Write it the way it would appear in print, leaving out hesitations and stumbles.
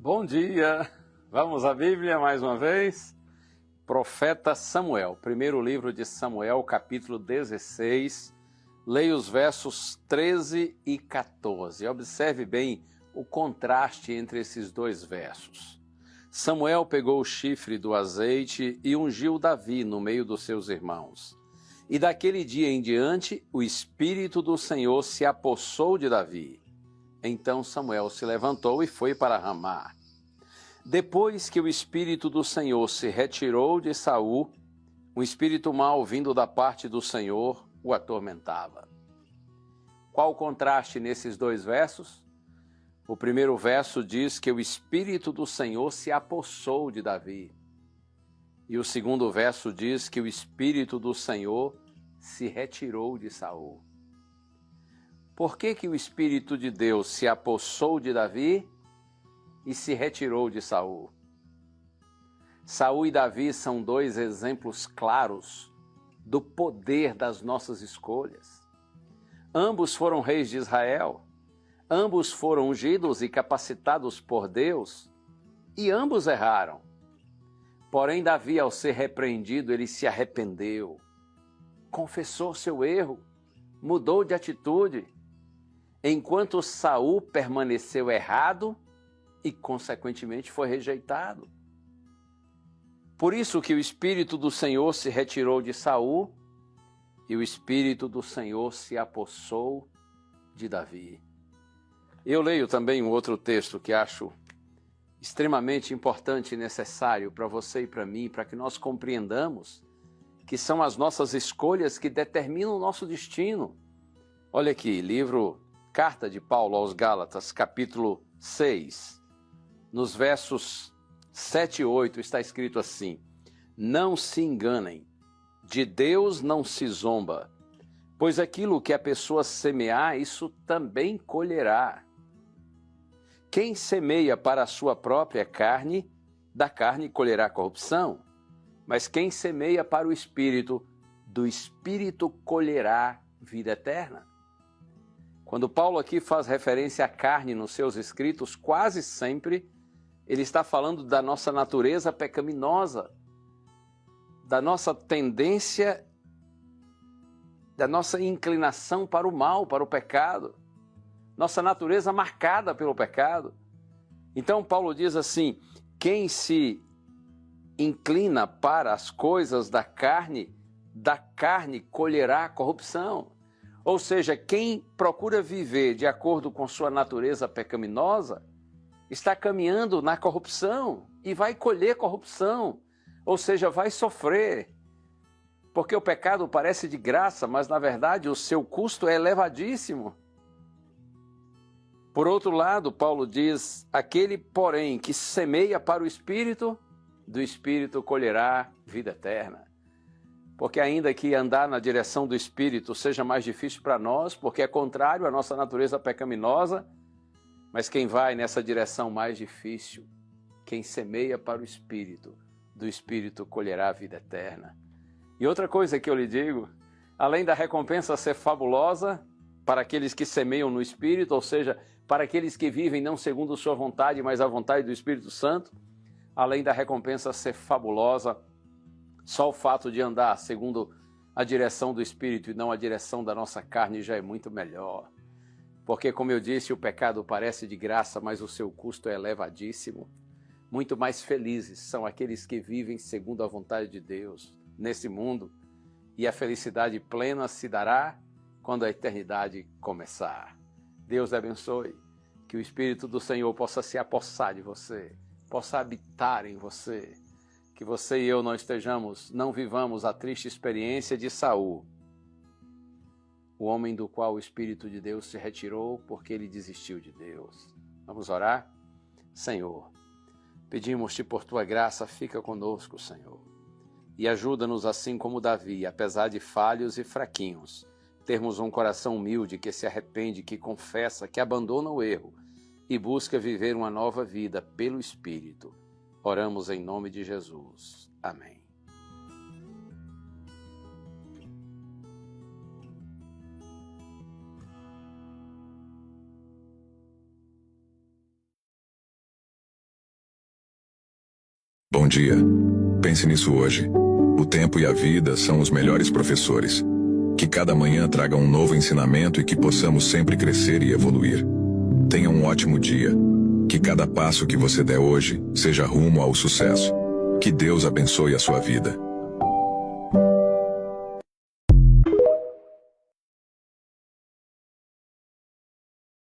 Bom dia! Vamos à Bíblia mais uma vez. Profeta Samuel, primeiro livro de Samuel, capítulo 16. Leia os versos 13 e 14. Observe bem o contraste entre esses dois versos. Samuel pegou o chifre do azeite e ungiu Davi no meio dos seus irmãos. E daquele dia em diante, o Espírito do Senhor se apossou de Davi. Então Samuel se levantou e foi para Ramá. Depois que o Espírito do Senhor se retirou de Saul, um espírito mau vindo da parte do Senhor o atormentava. Qual o contraste nesses dois versos? O primeiro verso diz que o Espírito do Senhor se apossou de Davi. E o segundo verso diz que o Espírito do Senhor se retirou de Saul. Por que o Espírito de Deus se apossou de Davi e se retirou de Saul? Saul e Davi são dois exemplos claros do poder das nossas escolhas. Ambos foram reis de Israel, ambos foram ungidos e capacitados por Deus, e ambos erraram. Porém, Davi, ao ser repreendido, ele se arrependeu, confessou seu erro, mudou de atitude, enquanto Saul permaneceu errado e, consequentemente, foi rejeitado. Por isso que o Espírito do Senhor se retirou de Saul e o Espírito do Senhor se apossou de Davi. Eu leio também um outro texto que acho extremamente importante e necessário para você e para mim, para que nós compreendamos que são as nossas escolhas que determinam o nosso destino. Olha aqui, Carta de Paulo aos Gálatas, capítulo 6, nos versos 7 e 8 está escrito assim: Não se enganem, de Deus não se zomba, pois aquilo que a pessoa semear, isso também colherá. Quem semeia para a sua própria carne, da carne colherá corrupção, mas quem semeia para o Espírito, do Espírito colherá vida eterna. Quando Paulo aqui faz referência à carne nos seus escritos, quase sempre ele está falando da nossa natureza pecaminosa, da nossa tendência, da nossa inclinação para o mal, para o pecado, nossa natureza marcada pelo pecado. Então Paulo diz assim: quem se inclina para as coisas da carne colherá corrupção. Ou seja, quem procura viver de acordo com sua natureza pecaminosa, está caminhando na corrupção e vai colher corrupção, ou seja, vai sofrer. Porque o pecado parece de graça, mas na verdade o seu custo é elevadíssimo. Por outro lado, Paulo diz: aquele, porém, que semeia para o Espírito, do Espírito colherá vida eterna. Porque ainda que andar na direção do Espírito seja mais difícil para nós, porque é contrário à nossa natureza pecaminosa, mas quem vai nessa direção mais difícil, quem semeia para o Espírito, do Espírito colherá a vida eterna. E outra coisa que eu lhe digo, além da recompensa ser fabulosa para aqueles que semeiam no Espírito, ou seja, para aqueles que vivem não segundo sua vontade, mas a vontade do Espírito Santo, além da recompensa ser fabulosa, só o fato de andar segundo a direção do Espírito e não a direção da nossa carne já é muito melhor. Porque, como eu disse, o pecado parece de graça, mas o seu custo é elevadíssimo. Muito mais felizes são aqueles que vivem segundo a vontade de Deus nesse mundo, e a felicidade plena se dará quando a eternidade começar. Deus abençoe, que o Espírito do Senhor possa se apossar de você, possa habitar em você, que você e eu não vivamos a triste experiência de Saul, o homem do qual o Espírito de Deus se retirou porque ele desistiu de Deus. Vamos orar? Senhor, pedimos-te por tua graça, fica conosco, Senhor, e ajuda-nos assim como Davi, apesar de falhos e fraquinhos, termos um coração humilde que se arrepende, que confessa, que abandona o erro e busca viver uma nova vida pelo Espírito. Oramos em nome de Jesus. Amém. Bom dia. Pense nisso hoje. O tempo e a vida são os melhores professores. Que cada manhã traga um novo ensinamento e que possamos sempre crescer e evoluir. Tenha um ótimo dia. Que cada passo que você der hoje seja rumo ao sucesso. Que Deus abençoe a sua vida.